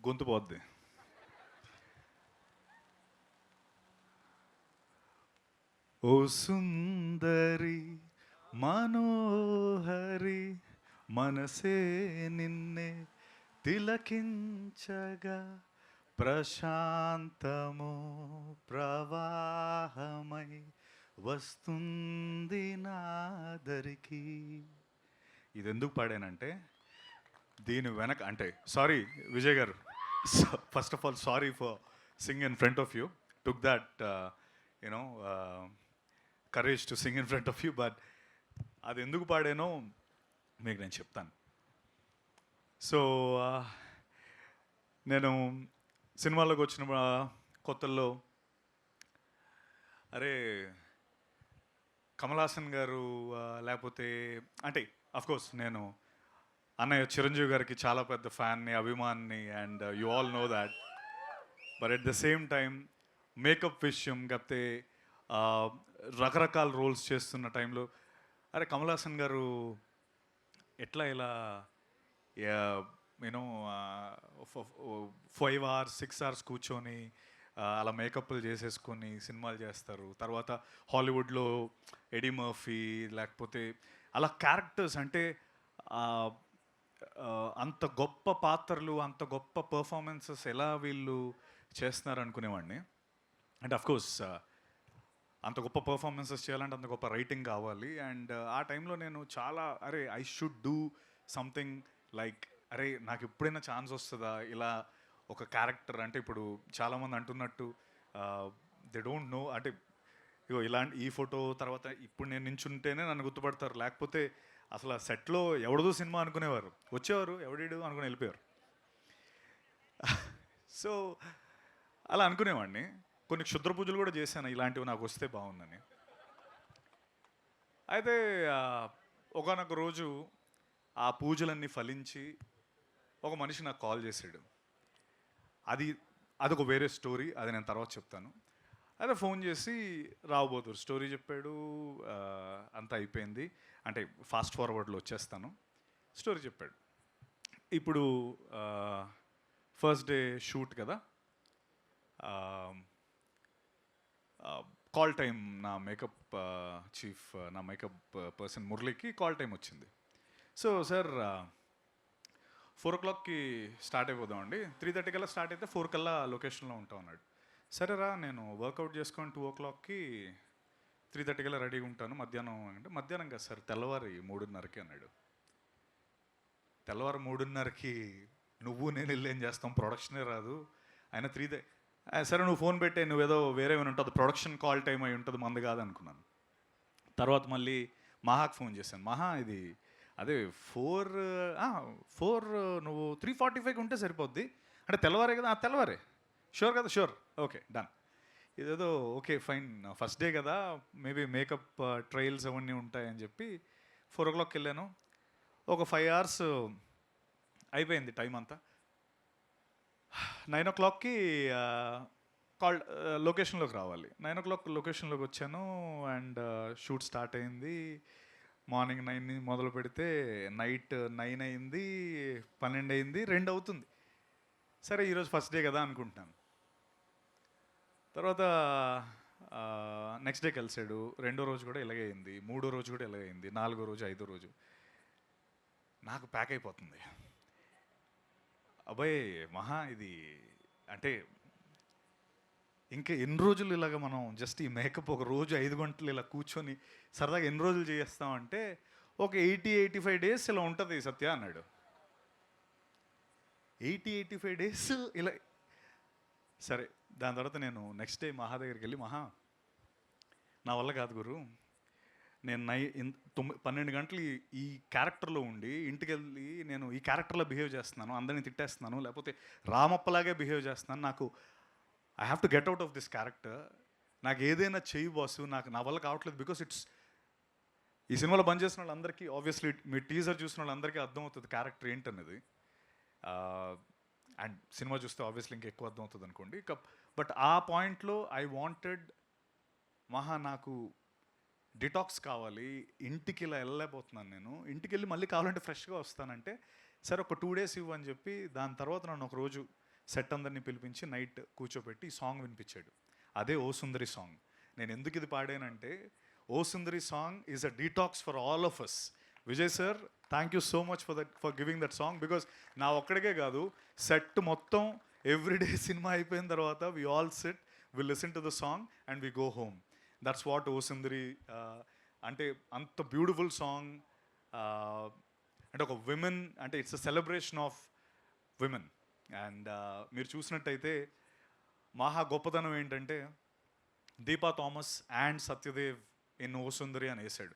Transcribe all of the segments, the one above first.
గొంతు పోద్ది. ఓ సుందరి మనోహరి మనసే నిన్నే తిలకించగా ప్రశాంతము ప్రవాహమై వస్తుంది నాదరికి. ఇది ఎందుకు పాడానంటే దీని వెనక అంటే సారీ విజయ్ గారు, first of all sorry for Singh in front of you, took that you know courage to sing in front of you, but అది ఎందుకు పాడానో మీకు నేను చెప్తాను. సో నేను సినిమాలోకి వచ్చిన కొత్తల్లో అరే కమల్ హాసన్ గారు లేకపోతే అంటే అఫ్కోర్స్ నేను అన్నయ్య చిరంజీవి గారికి చాలా పెద్ద ఫ్యాన్ని, అభిమాన్ని, and you all know that. But at the same time makeup విషయం కాకపోతే రకరకాల రోల్స్ చేస్తున్న టైంలో అరే కమల్ హాసన్ గారు ఎట్లా ఇలా యూనో 5 hours 6 hours కూర్చొని అలా మేకప్లు చేసేసుకొని సినిమాలు చేస్తారు. తర్వాత హాలీవుడ్లో ఎడీ మర్ఫీ లేకపోతే అలా క్యారెక్టర్స్ అంటే అంత గొప్ప పాత్రలు అంత గొప్ప పర్ఫార్మెన్సెస్ ఎలా వీళ్ళు చేస్తున్నారు అనుకునేవాడిని. అండ్ అఫ్కోర్స్ అంత గొప్ప పర్ఫార్మెన్సెస్ చేయాలంటే అంత గొప్ప రైటింగ్ కావాలి. అండ్ ఆ టైంలో నేను చాలా అరే I should do something like అరే నాకు ఎప్పుడైనా ఛాన్స్ వస్తుందా ఇలా ఒక క్యారెక్టర్. అంటే ఇప్పుడు చాలామంది అంటున్నట్టు దే డోంట్ నో అంటే ఇగో ఇలాంటి ఈ ఫోటో తర్వాత ఇప్పుడు నేను నించుంటేనే నన్ను గుర్తుపడతారు, లేకపోతే అసలు ఆ సెట్లో ఎవడదో సినిమా అనుకునేవారు, వచ్చేవారు ఎవడీడు అనుకుని వెళ్ళిపోయారు. సో అలా అనుకునేవాడిని. కొన్ని క్షుద్ర పూజలు కూడా చేశాను ఇలాంటివి నాకు వస్తే బాగుందని. అయితే ఒకానొక రోజు ఆ పూజలన్నీ ఫలించి ఒక మనిషి నాకు కాల్ చేశాడు. అదొక వేరే స్టోరీ, అది నేను తర్వాత చెప్తాను. అదే ఫోన్ చేసి రావబోతురు స్టోరీ చెప్పాడు, అంతా అయిపోయింది అంటే ఫాస్ట్ ఫార్వర్డ్లో వచ్చేస్తాను. స్టోరీ చెప్పాడు. ఇప్పుడు ఫస్ట్ డే షూట్ కదా, కాల్ టైం నా మేకప్ చీఫ్ నా మేకప్ పర్సన్ మురళికి కాల్ టైం వచ్చింది. సో సార్ 4 o'clockకి స్టార్ట్ అయిపోదామండి, 3:30 కల్లా స్టార్ట్ అయితే 4 కల్లా లొకేషన్లో ఉంటాం అన్నాడు. సరేరా నేను వర్కౌట్ చేసుకొని 2 o'clockకి 3:30 కల్లా రెడీగా ఉంటాను మధ్యాహ్నం అంటే, మధ్యాహ్నం కదా సార్ తెల్లవారి 3:30కి అన్నాడు. తెల్లవారు 3:30కి నువ్వు నేను వెళ్ళి ఏం చేస్తాం, ప్రొడక్షనే రాదు ఆయన 3. సరే నువ్వు ఫోన్ పెట్టే, నువ్వేదో వేరే ఏమైనా ఉంటుంది ప్రొడక్షన్ కాల్ టైం అయి ఉంటుంది మంది కాదు అనుకున్నాను. తర్వాత మళ్ళీ మహాకి ఫోన్ చేశాను, మహా ఇది అదే 4 నువ్వు 3:45కి ఉంటే సరిపోద్ది అంటే తెల్లవారే కదా, తెల్లవారే షూర్ కదా, షూర్ ఓకే డన్. ఇదేదో ఓకే ఫైన్ ఫస్ట్ డే కదా మేబీ మేకప్ ట్రయల్స్ అవన్నీ ఉంటాయని చెప్పి 4 o'clockకి వెళ్ళాను. ఒక 5 hours అయిపోయింది టైం అంతా. 9 o'clockకి కాల్ లొకేషన్లోకి రావాలి. 9 o'clock లొకేషన్లోకి వచ్చాను అండ్ షూట్ స్టార్ట్ అయింది. మార్నింగ్ 9 మొదలు పెడితే నైట్ 9 అయింది, 12 అయింది, 2 అవుతుంది. సరే ఈరోజు ఫస్ట్ డే కదా అనుకుంటున్నాను. తర్వాత నెక్స్ట్ డే కలిసాడు, రెండో రోజు కూడా ఇలాగే అయింది, మూడో రోజు కూడా ఇలాగే అయింది, నాలుగో రోజు, ఐదో రోజు. నాకు ప్యాక్ అయిపోతుంది. అబ్బాయి మహా ఇది అంటే ఇంకా ఎన్ని రోజులు ఇలాగ మనం జస్ట్ ఈ మేకప్ ఒక రోజు 5 గంటలు ఇలా కూర్చొని సరదాగా ఎన్ని రోజులు చేస్తామంటే ఒక 80-85 days ఇలా ఉంటుంది సత్య అన్నాడు. 80-85 days ఇలా. సరే దాని తర్వాత నేను నెక్స్ట్ డే మహా దగ్గరికి వెళ్ళి, మహా నా వల్ల కాదు గురు, నేను 12 గంటలు ఈ క్యారెక్టర్లో ఉండి ఇంటికి వెళ్ళి నేను ఈ క్యారెక్టర్లో బిహేవ్ చేస్తున్నాను, అందరినీ తిట్టేస్తున్నాను, లేకపోతే రామప్పలాగే బిహేవ్ చేస్తున్నాను, నాకు I have to get out of this character, నాకు ఏదైనా చెయ్యి బాసు, నాకు నా వల్ల కావట్లేదు. బికాస్ ఇట్స్ ఈ సినిమాలో బంద్ చేసిన వాళ్ళందరికీ ఆబ్వియస్లీ మీ టీజర్ చూసిన వాళ్ళందరికీ అర్థమవుతుంది క్యారెక్టర్ ఏంటనేది. అండ్ సినిమా చూస్తే ఆబ్వియస్లీ ఇంకా ఎక్కువ అర్థమవుతుంది అనుకోండి. బట్ ఆ పాయింట్లో ఐ వాంటెడ్ మహా నాకు డిటాక్స్ కావాలి, ఇంటికి ఇలా వెళ్ళలేకపోతున్నాను నేను, ఇంటికి వెళ్ళి మళ్ళీ కావాలంటే ఫ్రెష్గా వస్తానంటే సరే ఒక 2 days ఇవ్వు అని చెప్పి దాని తర్వాత నన్ను ఒక రోజు సెట్ అందరినీ పిలిపించి నైట్ కూర్చోబెట్టి ఈ సాంగ్ వినిపించాడు. అదే ఓ సుందరి సాంగ్. నేను ఎందుకు ఇది పాడానంటే, O Sundari song is a detox for all of us. Vijay sir, thank you so much for giving that song. Because నా ఒక్కడికే కాదు, సెట్ మొత్తం ఎవ్రీడే సినిమా అయిపోయిన తర్వాత we all sit, we listen to the song and we go home. That's what O Sundari అంటే. అంత beautiful song. అంటే ఒక విమెన్, అంటే it's a celebration of women. And మీరు చూసినట్టయితే మహా గొప్పతనం ఏంటంటే, దీపా థామస్ అండ్ సత్యదేవ్ ఇన్ ఓ సుందరి అని వేసాడు.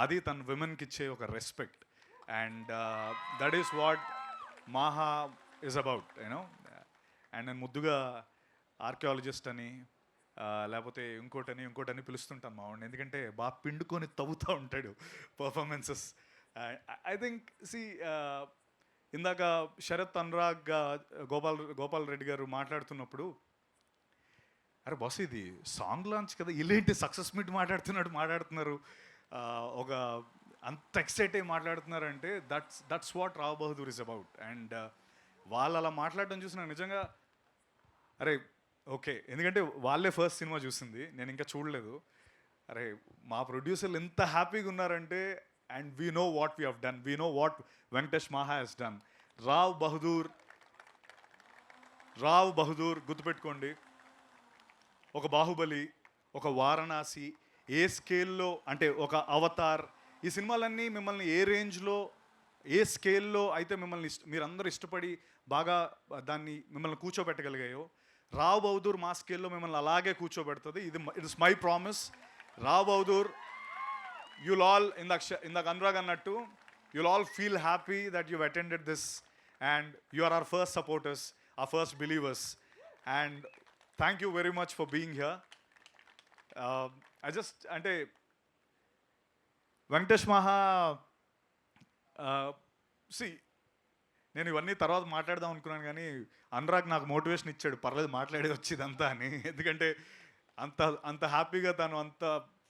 అది తన విమెన్కి ఇచ్చే ఒక respect. And that is what Maha is about, you know. And నేను ముద్దుగా ఆర్కియాలజిస్ట్ అని, లేకపోతే ఇంకోటని పిలుస్తుంటాను మా వాడిని, ఎందుకంటే బాగా పిండుకొని తవ్వుతూ ఉంటాడు పర్ఫార్మెన్సెస్. ఐ థింక్ ఇందాక శరత్, అనురాగ్, గోపాల్ రెడ్డి గారు మాట్లాడుతున్నప్పుడు, అరే బాస్ ఇది సాంగ్ లాంచ్ కదా, ఇలాంటి సక్సెస్ మీట్ మాట్లాడుతున్నారు, ఒక అంత ఎక్సైట్ అయ్యి మాట్లాడుతున్నారంటే that's what Rao Bahadur is about. And వాళ్ళు అలా మాట్లాడడం చూసి నాకు నిజంగా అరే ఓకే, ఎందుకంటే వాళ్ళే ఫస్ట్ సినిమా చూసింది, నేను ఇంకా చూడలేదు. అరే మా ప్రొడ్యూసర్లు ఎంత హ్యాపీగా ఉన్నారంటే, and we know what we have done, we know what Venkatesh మహా హెస్ డన్. రావ్ బహదూర్ గుర్తుపెట్టుకోండి. ఒక బాహుబలి, ఒక వారణాసి, ఏ స్కేల్లో అంటే ఒక అవతార్, ఈ సినిమాలన్నీ మిమ్మల్ని ఏ రేంజ్లో, ఏ స్కేల్లో అయితే మిమ్మల్ని మీరందరూ ఇష్టపడి బాగా దాన్ని మిమ్మల్ని కూర్చోబెట్టగలిగాయో, రావ్ బహదూర్ మా స్కేల్లో మిమ్మల్ని అలాగే కూర్చోబెడుతుంది. It's my promise. Rao Bahadur, you'll all, ఇందాక అనురాగ్ అన్నట్టు, you'll all feel happy that you've attended this and you are our first supporters, our first believers, and thank you very much for being here. అంటే వెంకటేష్ మహా, నేను ఇవన్నీ తర్వాత మాట్లాడదాం అనుకున్నాను, కానీ అనురాగ్ నాకు మోటివేషన్ ఇచ్చాడు, పర్లేదు మాట్లాడేది వచ్చిందంతా అని. ఎందుకంటే అంత హ్యాపీగా తను అంత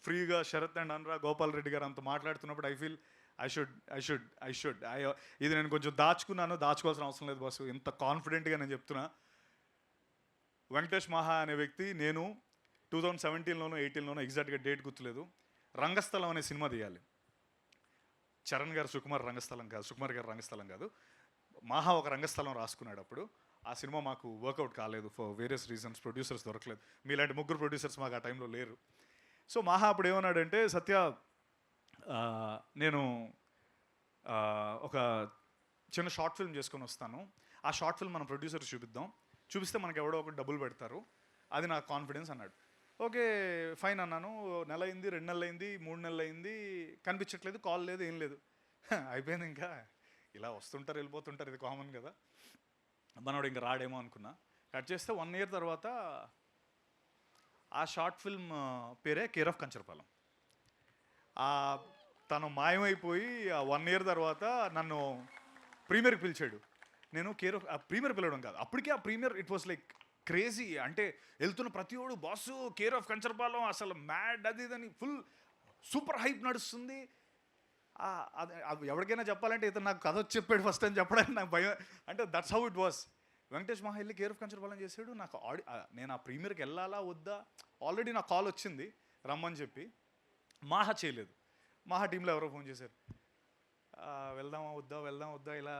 ఫ్రీగా శరత్ అండ్ అనురాగ్, గోపాల్ రెడ్డి గారు అంత మాట్లాడుతున్నప్పుడు ఐ ఫీల్ ఐ షుడ్ ఇది నేను కొంచెం దాచుకోవాల్సిన అవసరం లేదు బాసు, ఇంత కాన్ఫిడెంట్గా నేను చెప్తున్నా. వెంకటేష్ మహా అనే వ్యక్తి, నేను 2017లోనో 18లోనో ఎగ్జాక్ట్గా డేట్ గుర్తులేదు, రంగస్థలం అనే సినిమా తీయాలి. చరణ్ గారు సుకుమార్ గారు రంగస్థలం కాదు, మహా ఒక రంగస్థలం రాసుకున్నాడు. అప్పుడు ఆ సినిమా మాకు వర్కౌట్ కాలేదు ఫర్ వేరియస్ రీజన్స్, ప్రొడ్యూసర్స్ దొరకలేదు. మీలాంటి ముగ్గురు ప్రొడ్యూసర్స్ మాకు ఆ టైంలో లేరు. సో మహా అప్పుడు ఏమన్నాడంటే, సత్య నేను ఒక చిన్న షార్ట్ ఫిల్మ్ చేసుకొని వస్తాను, ఆ షార్ట్ ఫిల్మ్ మన ప్రొడ్యూసర్స్ చూపిస్తే మనకు ఎవడో ఒకటి డబ్బులు పెడతారు, అది నాకు కాన్ఫిడెన్స్ అన్నాడు. ఓకే ఫైన్ అన్నాను. నెల అయింది, 2 నెలలు అయింది, 3 నెలలు అయింది, కనిపించట్లేదు, కాల్ లేదు, ఏం లేదు. అయిపోయింది, ఇంకా ఇలా వస్తుంటారు వెళ్ళిపోతుంటారు, ఇది కామన్ కదా, మనోడు ఇంకా రాడేమో అనుకున్నా. కట్ చేస్తే 1 year తర్వాత ఆ షార్ట్ ఫిల్మ్ పేరే కేర్ ఆఫ్ కంచరపాలెం. తను మాయమైపోయి ఆ 1 year తర్వాత నన్ను ప్రీమియర్కి పిలిచాడు. నేను ప్రీమియర్ పిలవడం కాదు, అప్పటికే ఆ premiere it was like crazy. అంటే వెళ్తున్న ప్రతి ఒడు బాసు కేర్ ఆఫ్ కంచరపాలెం అసలు మ్యాడ్, అది ఇదని ఫుల్ సూపర్ హైప్ నడుస్తుంది. ఎవరికైనా చెప్పాలంటే ఇతను నాకు కథ వచ్చి చెప్పాడు ఫస్ట్ అని చెప్పడానికి నాకు భయం. అంటే that's how it was. Venkatesh మహా వెళ్ళి కేర్ ఆఫ్ కంచరపాలెం చేశాడు. నాకు నేను ఆ ప్రీమియర్కి వెళ్ళాలా వద్దా, ఆల్రెడీ నాకు కాల్ వచ్చింది రమ్మని చెప్పి. మహా చేయలేదు. మహా టీంలో ఎవరో ఫోన్ చేశారు, వెళ్దామా వద్దా ఇలా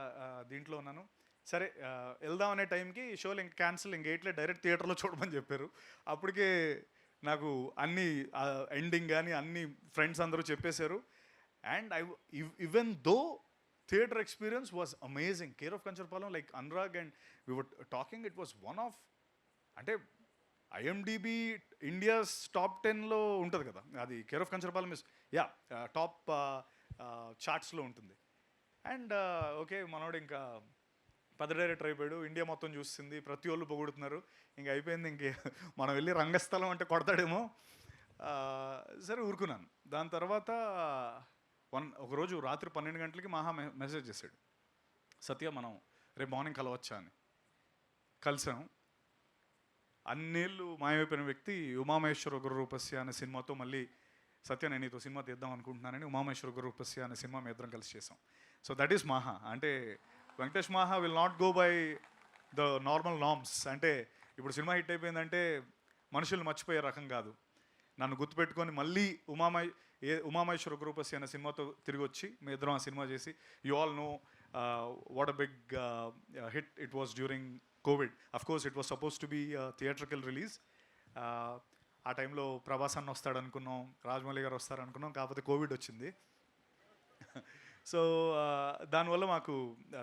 దీంట్లో ఉన్నాను. సరే వెళ్దాం అనే టైంకి షోలు ఇంక క్యాన్సిల్, ఇంక ఎయిట్లే డైరెక్ట్ థియేటర్లో చూడమని చెప్పారు. అప్పటికే నాకు అన్ని ఎండింగ్ కానీ అన్ని ఫ్రెండ్స్ అందరూ చెప్పేశారు. And even though theatre experience was amazing. Care of Kancharapalem, like Anurag and we were talking, it was one of, అంటే IMDb ఇండియాస్ టాప్ 10లో ఉంటుంది కదా అది. Care of Kancharapalem is top చార్ట్స్లో ఉంటుంది. అండ్ ఓకే మనోడు ఇంకా పెద్ద డైరెక్టర్ అయిపోయాడు, ఇండియా మొత్తం చూస్తుంది, ప్రతి వాళ్ళు పొగుడుతున్నారు, ఇంక అయిపోయింది, ఇంకే మనం వెళ్ళి రంగస్థలం అంటే కొడతాడేమో. సరే ఊరుకున్నాను. దాని తర్వాత ఒకరోజు రాత్రి 12 గంటలకి మహా మెసేజ్ చేశాడు, సత్య మనం రేపు మార్నింగ్ కలవచ్చా అని. కలిసాం. అన్నేళ్ళు మాయమైపోయిన వ్యక్తి ఉమామహేశ్వర గురురూపస్య అనే సినిమాతో మళ్ళీ, సత్య నేను నీతో సినిమా తీద్దాం అనుకుంటున్నానని ఉమామహేశ్వర గురురూపస్య అనే సినిమా మేము ఇద్దరం కలిసి చేసాం. సో దట్ ఈస్ మహా. అంటే వెంకటేష్ మహా will not go by the normal norms. అంటే ఇప్పుడు సినిమా హిట్ అయిపోయిందంటే మనుషులు మర్చిపోయే రకం కాదు. నన్ను గుర్తుపెట్టుకొని మళ్ళీ ఉమామహేశ్వర గ్రూపస్ అనే సినిమాతో తిరిగి వచ్చి మీ ఇద్దరం ఆ సినిమా చేసి you all know what a big hit it was during Covid. Of course it was suppose to be theatrical release. ఆ టైంలో ప్రభాస్ అన్న వస్తాడు అనుకున్నాం, రాజమౌళి గారు వస్తారు అనుకున్నాం, కాకపోతే కోవిడ్ వచ్చింది. సో దానివల్ల మాకు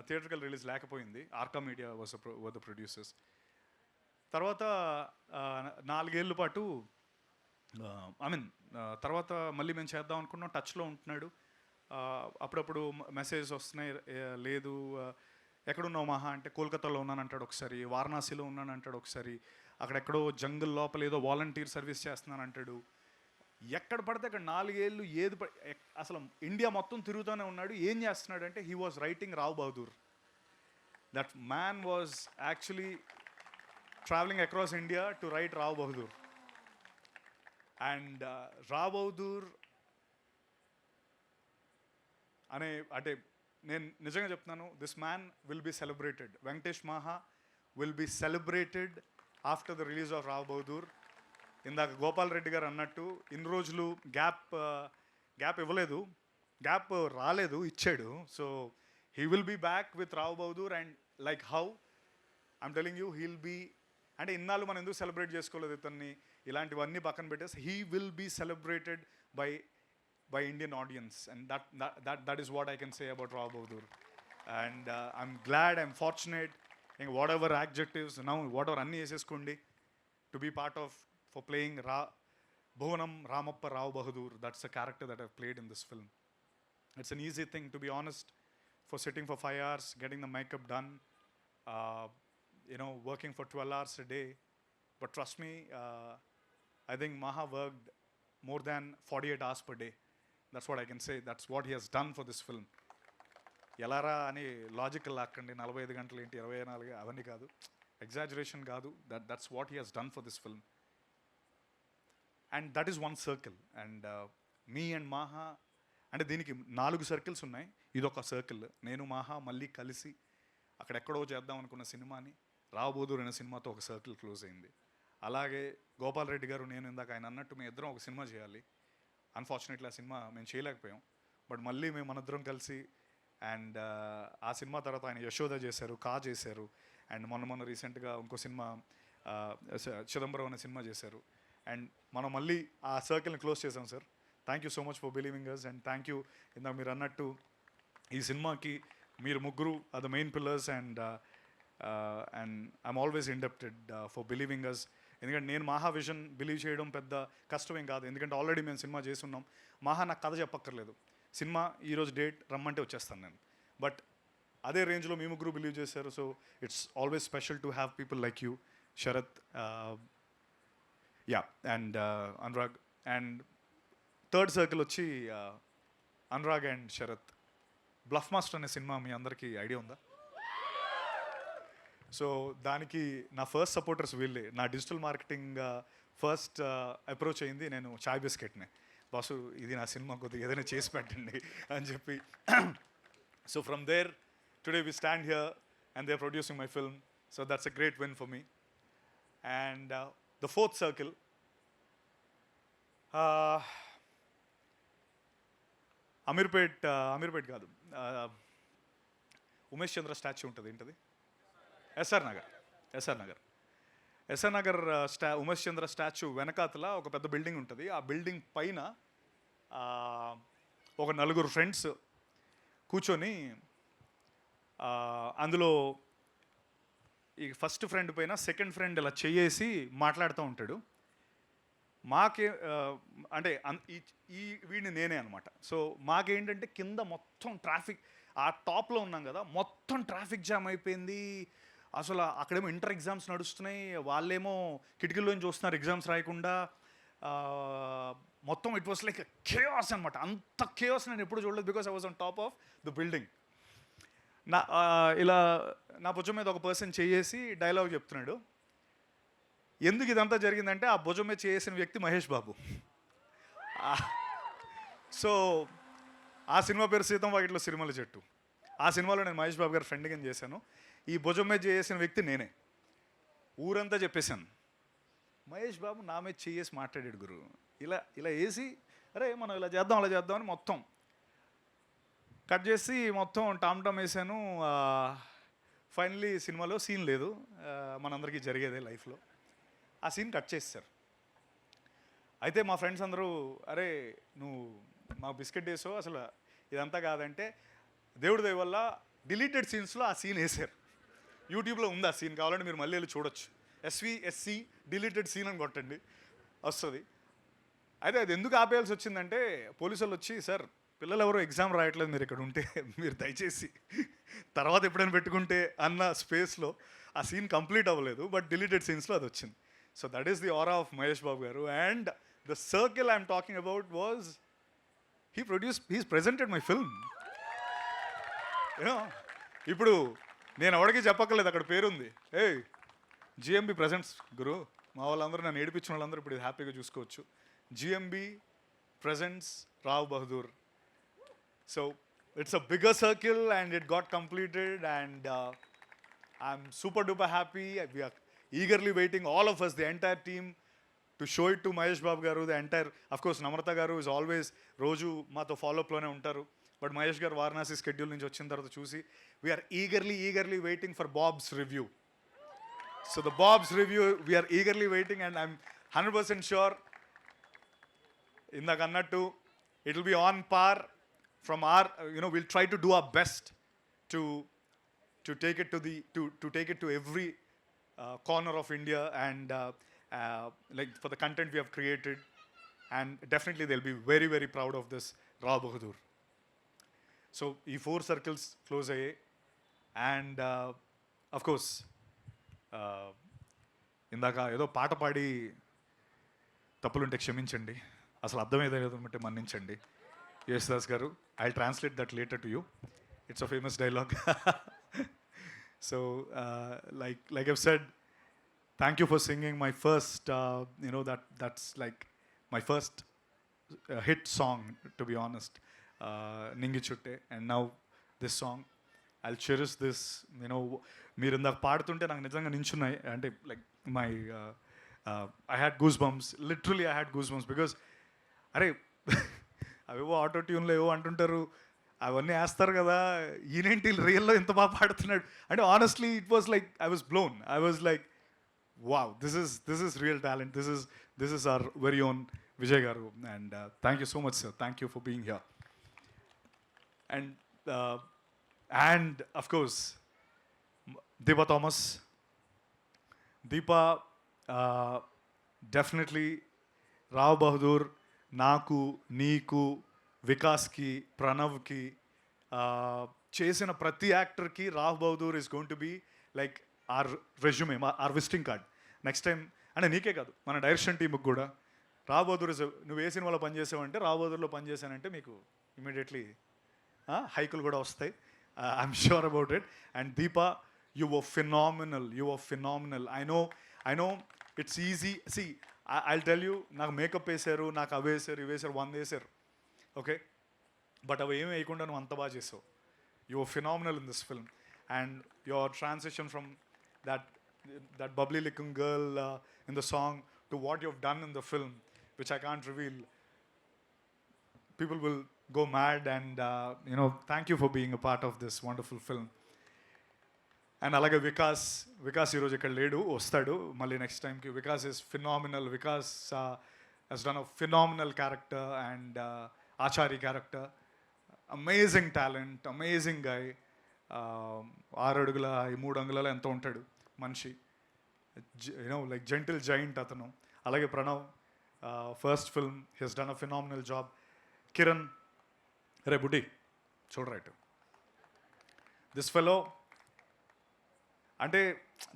థియేట్రికల్ రిలీజ్ లేకపోయింది. Arka media were the producers. తర్వాత 4 ఏళ్ళ పాటు తర్వాత మళ్ళీ మేము చేద్దాం అనుకున్నాం. టచ్లో ఉంటున్నాడు. అప్పుడప్పుడు మెసేజ్ వస్తున్నాయి, లేదు ఎక్కడున్నావు మహా అంటే కోల్కతాలో ఉన్నానంటాడు ఒకసారి, వారణాసిలో ఉన్నానంటాడు ఒకసారి, అక్కడెక్కడో జంగుల్ లోపల ఏదో వాలంటీర్ సర్వీస్ చేస్తున్నానంటాడు. ఎక్కడ పడితే అక్కడ 4 ఏళ్ళు అసలు ఇండియా మొత్తం తిరుగుతూనే ఉన్నాడు. ఏం చేస్తున్నాడు అంటే he was writing Rao Bahadur. That man was actually travelling across India to write Rao Bahadur. And Rao Bahadur అంటే నేను నిజంగా చెప్తున్నాను, this man will be celebrated. Venkatesh Maha will be celebrated after the release of Rao Bahadur. ఇందాక గోపాల్ రెడ్డి గారు అన్నట్టు ఇన్ని రోజులు గ్యాప్ ఇవ్వలేదు, గ్యాప్ రాలేదు, ఇచ్చాడు. So he will be back with Rao Bahadur. And like how I'm telling you he'll be, అంటే ఇన్నాళ్ళు మనం ఎందుకు సెలబ్రేట్ చేసుకోలేదు ఇతన్ని, ఇలాంటివన్నీ పక్కన పెట్టేసి he will be celebrated by Indian audience, and that is what I can say about Rao Bahadur. And I'm glad, I'm fortunate in whatever adjectives now, whatever anni eseskondi, to be part of, for playing Bhuvanam Ramappa Rao Bahadur. That's a character that I've played in this film. It's an easy thing, to be honest, for sitting for 5 hours, getting the makeup done, working for 12 hours a day. But trust me, I think Maha worked more than 48 hours per day. That's what I can say. That's what he has done for this film. ఎలారా అని logical లాక్కండి, 45 గంటలు ఏంటి 24 అవన్నీ కాదు, exaggeration కాదు. That's what he has done for this film. And that is one circle. And me and మాహా అంటే దీనికి 4 సర్కిల్స్ ఉన్నాయి, ఇదొక సర్కిల్. నేను మాహా మళ్ళీ కలిసి అక్కడెక్కడో చేద్దాం అనుకున్న సినిమాని రావ్ బహదూర్ అనే సినిమాతో ఒక సర్కిల్ క్లోజ్ అయింది. అలాగే గోపాల్ రెడ్డి గారు, నేను ఇందాక ఆయన అన్నట్టు మేము ఇద్దరం ఒక సినిమా చేయాలి. అన్ఫార్చునేట్లీ ఆ సినిమా మేము చేయలేకపోయాం. బట్ మళ్ళీ మేము మనందరం కలిసి, అండ్ ఆ సినిమా తర్వాత ఆయన యశోద చేశారు, కా చేశారు, అండ్ మొన్న రీసెంట్గా ఇంకో సినిమా చిదంబరం అనే సినిమా చేశారు. అండ్ మనం మళ్ళీ ఆ సర్కిల్ని క్లోజ్ చేసాం sir. Thank you so much for believing us. And thank you, ఇందాక మీరు అన్నట్టు ఈ సినిమాకి మీరు ముగ్గురు are the main pillars. And I'm always indebted for believing us. ఎందుకంటే నేను మాహా విజన్ బిలీవ్ చేయడం పెద్ద కష్టమేం కాదు, ఎందుకంటే ఆల్రెడీ మేము సినిమా చేస్తున్నాం. మాహా నాకు కథ చెప్పక్కర్లేదు, సినిమా ఈరోజు డేట్ రమ్మంటే వచ్చేస్తాను నేను. బట్ అదే రేంజ్లో మీ ముగ్గురు బిలీవ్ చేశారు. So it's always special to have people like you, Sharath, and Anurag. And third circle వచ్చి Anurag and Sharath. Bluff master అనే సినిమా మీ అందరికీ ఐడియా ఉందా? సో దానికి నా ఫస్ట్ సపోర్టర్స్ వీళ్ళే. నా డిజిటల్ మార్కెటింగ్ ఫస్ట్ అప్రోచ్ అయింది నేను చాయ్ బిస్కెట్నే. బాసు ఇది నా సినిమా కొద్దిగా ఏదైనా చేసి పెట్టండి అని చెప్పి. So from there today we stand here and they are producing my film. So that's a great win for me. And the fourth circle, Ameerpet కాదు, ఉమేష్ చంద్ర స్టాచ్యూ ఉంటుంది, ఏంటది, ఎస్ఆర్ నగర్ ఉమేష్ చంద్ర స్టాచ్యూ వెనకాతల ఒక పెద్ద బిల్డింగ్ ఉంటుంది. ఆ బిల్డింగ్ పైన ఒక 4 ఫ్రెండ్స్ కూర్చొని, అందులో ఈ ఫస్ట్ ఫ్రెండ్ పైన సెకండ్ ఫ్రెండ్ ఇలా చెయ్యేసి మాట్లాడుతూ ఉంటాడు. అంటే వీడిని నేనే అనమాట. సో మాకేంటంటే కింద మొత్తం ట్రాఫిక్, ఆ టాప్లో ఉన్నాం కదా, మొత్తం ట్రాఫిక్ జామ్ అయిపోయింది. అసలు అక్కడేమో ఇంటర్ ఎగ్జామ్స్ నడుస్తున్నాయి, వాళ్ళేమో కిటికీల్లోంచి చూస్తున్నారు ఎగ్జామ్స్ రాయకుండా. మొత్తం ఇట్ వాస్ లైక్ కేయాస్ అనమాట. అంత కేయాస్ నేను ఎప్పుడు చూడలేదు, because I was on top of the building. ఇలా నా భుజం మీద ఒక పర్సన్ చేసి డైలాగ్ చెప్తున్నాడు. ఎందుకు ఇదంతా జరిగిందంటే ఆ భుజం మీద చేసిన వ్యక్తి మహేష్ బాబు. సో ఆ సినిమా పేరు సీతం వాకిట్లో సిరిమల చెట్టు. ఆ సినిమాలో నేను మహేష్ బాబు గారు ఫ్రెండ్గా చేశాను. ఈ భుజం మీద చేసిన వ్యక్తి నేనే. ఊరంతా చెప్పేశాను, మహేష్ బాబు నా మీద చేసి మాట్లాడాడు గురు, ఇలా ఇలా వేసి అరే మనం ఇలా చేద్దాం అలా చేద్దాం అని మొత్తం కట్ చేసి మొత్తం టామ్ టామ్ వేసాను. ఫైనలీ సినిమాలో సీన్ లేదు, మనందరికీ జరిగేదే లైఫ్లో. ఆ సీన్ కట్ చేస్తారు. అయితే మా ఫ్రెండ్స్ అందరూ అరే నువ్వు మా బిస్కెట్ వేసావు, అసలు ఇదంతా కాదంటే దేవుడి దయ వల్ల డిలీటెడ్ సీన్స్లో ఆ సీన్ వేసారు. యూట్యూబ్లో ఉంది ఆ సీన్, కావాలంటే మీరు మళ్ళీ వెళ్ళి చూడొచ్చు. SVSC డిలీటెడ్ సీన్ అని కొట్టండి వస్తుంది. అయితే అది ఎందుకు ఆపేయాల్సి వచ్చిందంటే పోలీసు వాళ్ళు వచ్చి, సార్ పిల్లలు ఎవరో ఎగ్జామ్ రాయట్లేదు, మీరు ఇక్కడ ఉంటే మీరు దయచేసి తర్వాత ఎప్పుడైనా పెట్టుకుంటే అన్న స్పేస్లో ఆ సీన్ కంప్లీట్ అవ్వలేదు, బట్ డిలీటెడ్ సీన్స్లో అది వచ్చింది. So that is the aura of Mahesh Babu garu. And the circle I'm talking about was he's presented my film. You know ఇప్పుడు నేను ఎవరికి చెప్పక్కర్లేదు, అక్కడ పేరుంది. GMB presents గురు, మా వాళ్ళందరూ నన్ను ఏడిపించిన వాళ్ళందరూ ఇప్పుడు హ్యాపీగా చూసుకోవచ్చు. GMB presents Rao Bahadur. So it's a bigger circle and it got completed and I'm super duper happy. We're eagerly waiting, all of us, the entire team, to show it to Mahesh Babu garu. The entire of course నమ్రత గారు is always రోజు మాతో ఫాలోఅప్లోనే ఉంటారు. But Mahesh గారు Varanasi schedule నుంచి వచ్చిన తర్వాత చూసి we're eagerly waiting for Bob's review. So the Bob's review, we are eagerly waiting, and I'm 100% sure indak annattu it will be on par from our, we'll try to do our best to take it to take it to every corner of India, and like for the content we have created, and definitely they'll be very very proud of this Rao Bahadur. So ee 4 circles close ayye, and of course ఇందాక ఏదో పాట పాడి తప్పులుంటే క్షమించండి, అసలు అర్థమయ్యేదంటే మన్నించండి. యేసుదాస్ గారు, I translate that later to you. It's a famous dialogue. So like I've said, thank you for singing my first, that's like my first hit song, to be honest, Ningi Chutte, and now this song. I'll cherish this. మీరు ఇందాక పాడుతుంటే నాకు నిజంగా నించున్నాయి, అంటే like my I had goose bumps, literally I had goose bumps, because అరే అవేవో auto ట్యూన్లో ఏవో అంటుంటారు, అవన్నీ వేస్తారు కదా, ఈయనేంటి రియల్లో ఇంత బాగా పాడుతున్నాడు అంటే honestly it was like I was blown. I was like wow, this is real talent, this is our very own Vijay garu. And thank you so much sir, thank you for being here. And of course Deepa Thomas. Deepa, definitely Rao Bahadur నాకు, నీకు, వికాస్కి, ప్రణవ్కి, చేసిన ప్రతి యాక్టర్కి Rao Bahadur is going to be like our resume, or visiting card next time. అంటే నీకే కాదు, మన డైరెక్షన్ టీంకి కూడా రావ్ బహదూర్ ఇస్, నువ్వు ఏ సినిమాలో పనిచేసావంటే రావ్ బహదూర్లో పనిచేశానంటే మీకు ఇమీడియట్లీ హైకులు కూడా వస్తాయి. I'm sure about it. And Deepa, you were phenomenal. I know it's easy. See, I'll tell you, నాకు మేకప్ వేసారు, నాకు అవి వేసారు, ఇవి వేసారు, 100 వేసారు, ఓకే, బట్ అవి ఏమి వేయకుండా నువ్వు అంత బాగా చేసావు. You were phenomenal in this film. And your transition from that bubbly looking girl in the song to what you've done in the film, which I can't reveal, people will go mad, and thank you for being a part of this wonderful film. And alage Vikas ee roju ikkada ledu, ostadu malli next time ki. Vikas is phenomenal. Vikas has done a phenomenal character, and Achari character, amazing talent, amazing guy. 6 అడుగుల 3 అంగుళాల ఎంత ఉంటాడు మనిషి, like gentle giant atanu. Alage Pranav, first film, he has done a phenomenal job. Kiran, రే బుడ్డి చూడరైట్, this fellow అంటే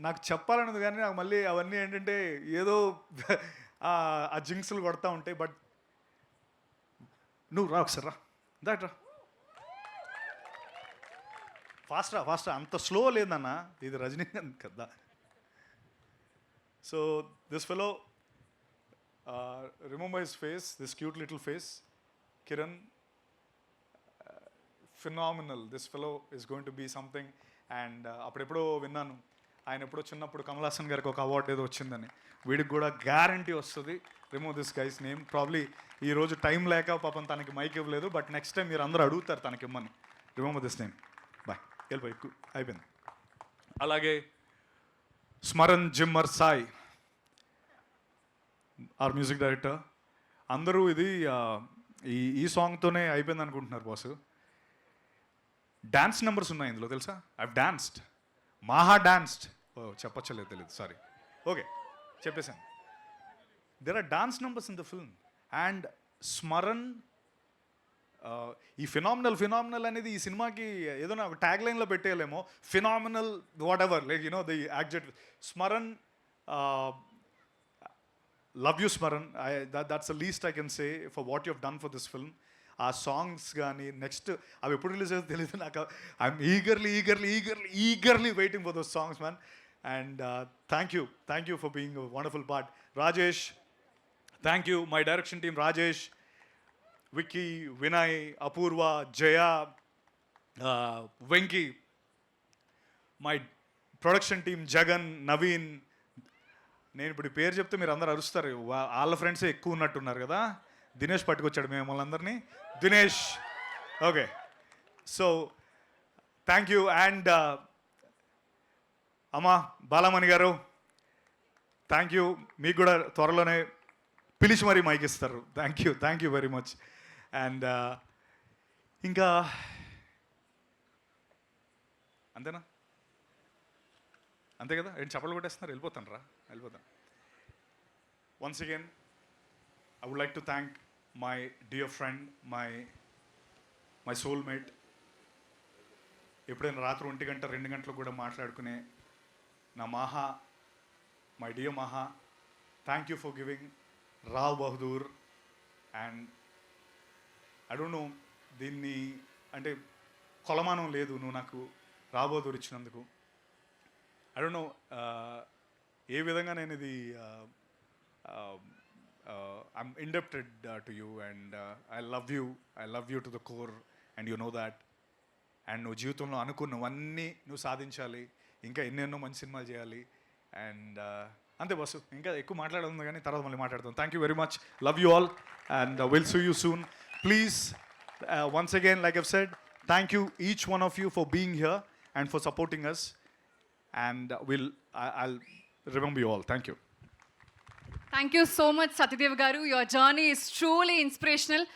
నాకు చెప్పాలన్నది కానీ నాకు మళ్ళీ అవన్నీ ఏంటంటే ఏదో ఆ జింక్స్లు కొడతా ఉంటాయి. బట్ నువ్వు రా ఒకసారి, రా దాట్రా, ఫాస్ట్ అంత స్లో లేదన్నా, ఇది రజనీకాంత్ కదా. So this fellow, remember his face, this cute little face, Kiran, phenomenal. This fellow is going to be something, and అప్పుడెప్పుడో విన్నాను ఆయన ఎప్పుడో చిన్నప్పుడు కమల్ హాసన్ గారికి ఒక అవార్డు ఏదో వచ్చిందని. వీడికి కూడా గ్యారంటీ వస్తుంది. Remove this guys name. Probably ఈరోజు టైం లేక పాపం తనకి మైక్ ఇవ్వలేదు, బట్ నెక్స్ట్ టైం మీరు అందరూ అడుగుతారు తనకి ఇమ్మని. Remove this name. బాయ్, వెళ్ళిపోయి ఎక్కువ అయిపోయింది. అలాగే Smaran Zimmer Sai, our music director. అందరూ ఇది ఈ సాంగ్తోనే అయిపోయింది అనుకుంటున్నారు బాస్. డాన్స్ నెంబర్స్ ఉన్నాయి ఇందులో తెలుసా? I've danced, Maha danced. ఓ చెప్పచ్చలేదు, తెలియదు, సారీ. ఓకే, చెప్పేశాను. There are dance numbers in the film. And Smaran ఈ ఫినామినల్ అనేది ఈ సినిమాకి ఏదైనా ఒక ట్యాగ్ లైన్లో పెట్టేయలేమో. Phenomenal whatever, like the adjective. Smaran, love you Smaran. That's the least I can say for what you have done for this film. ఆ songs కానీ నెక్స్ట్ అవి ఎప్పుడు రిలీజ్ అవుతుందో తెలియదు నాకు. I'm eagerly waiting for those songs man. And thank you for being wonderful part. Rajesh, thank you. My direction team Rajesh, Vicky, Vinay, Apoorva, Jaya, Venky. My production team Jagan, Naveen. నేను ఇప్పుడు పేరు చెప్తే మీరు అందరు అరుస్తారు, వాళ్ళ ఫ్రెండ్సే ఎక్కువ ఉన్నట్టున్నారు కదా. దినేష్ పట్టుకొచ్చాడు మిమ్మల్ని అందరినీ. Dinesh, okay. So thank you. And అమ్మా బాలమణి గారు, థ్యాంక్ యూ. మీకు కూడా త్వరలోనే పిలిచి మరీ మైక్ ఇస్తారు. Thank you very much. And ఇంకా అంతేనా? అంతే కదా? ఏంటి చప్పలు కొట్టేస్తున్నారు? వెళ్ళిపోతాను. Once again I would like to thank my dear friend, my soulmate. ఎప్పుడైనా రాత్రి 1 గంట 2 గంటలు కూడా మాట్లాడుకునే నా Maha, my dear Maha. Thank you for giving Rao Bahadur. And I don't know, దీన్ని అంటే కొలమానం లేదు నువ్వు నాకు రావ్ బహదూర్ ఇచ్చినందుకు. ఐ డోంట్ నో ఏ విధంగా నేను ఇది I'm indebted to you, and I love you to the core, and you know that. And నువ్వు జీవితంలో అనుకున్నవన్నీ నువ్వు సాధించాలి, ఇంకా ఎన్నెన్నో మంచి సినిమాలు చేయాలి. అండ్ అంతే బస్సు, ఇంకా ఎక్కువ మాట్లాడుతుంది కానీ తర్వాత మళ్ళీ మాట్లాడతాం. Thank you very much. Love you all and will see you soon. Please once again, like I've said, thank you each one of you for being here and for supporting us, and I'll remember you all. Thank you. Thank you so much, Satyadev Garu. Your journey is truly inspirational.